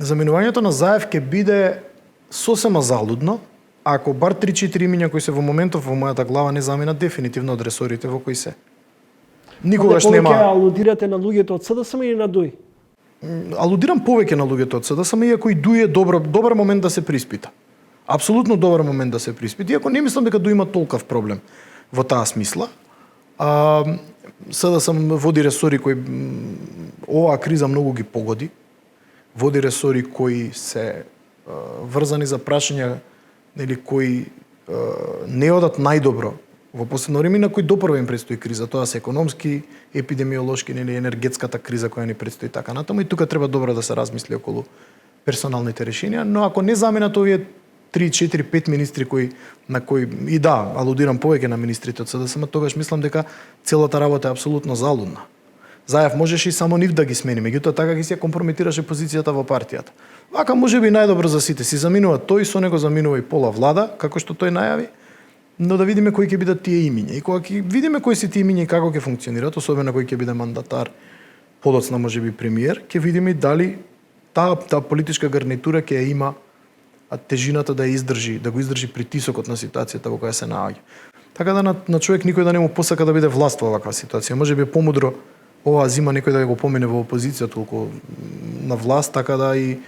Заменувањето на Заев ќе биде сосема залудно, ако бар 3-4 имиња кои се во моментов во мојата глава не заминат дефинитивно од ресорите во кои се. Никогаш нема. Повеќе алудирате на луѓето од СДСМ или на ДУИ? Алудирам повеќе на луѓето од СДСМ, иако и ДУИ е добар момент да се приспита. Апсолутно добар момент да се приспита, иако не мислам дека ДУИ има толков проблем во таа смисла. СДСМ води ресори кои оваа криза многу ги погоди. Води ресори кои се врзани за прашања, нели, кои не одат најдобро во последно време, на кои допрва им предстои криза. Тоа се економски, епидемиолошки, нели, енергетската криза која ни предстои така натаму, и тука треба добро да се размисли околу персоналните решенија, но ако не заминат овие 3, 4, 5 министри на кои и да, алудирам повеќе на министрите од СДСМ, тогаш мислам дека целата работа е апсолутно залудна. Заев можеше и само нив да ги смени, меѓутоа така ги се компрометираше позицијата во партијата. Вака можеби најдобро за сите, си заминува тој, со него заминува и пола влада, како што тој најави, но да видиме кои ќе бидат тие имиња. И кога ќе видиме кои се тие имиња и како ќе функционираат, особено кој ќе биде мандатар, подоцна можеби премиер, ќе видиме и дали таа политичка гарнитура ќе има тежината да ја издржи, да го издржи притисокот на ситуацијата во која се наоѓа. Така да на човек никој да не му посака да биде власт во ваква ситуација. Можеби е помудро оваа зима некој да го помине во опозиција толку на власт, така да и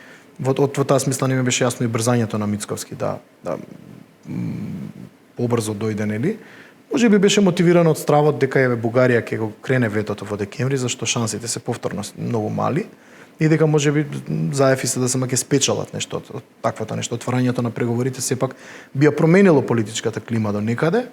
во таа смисла не ми беше јасно и брзањето на Мицковски да побрзо дојде, нели? Можеби беше мотивирано од стравот дека Бугарија ќе го крене ветото во декември, зашто шансите се повторно многу мали и дека можеби Заев и СДСМ ќе спечелат нешто од таквото нешто. Отварањето на преговорите сепак би ја променило политичката клима до некаде.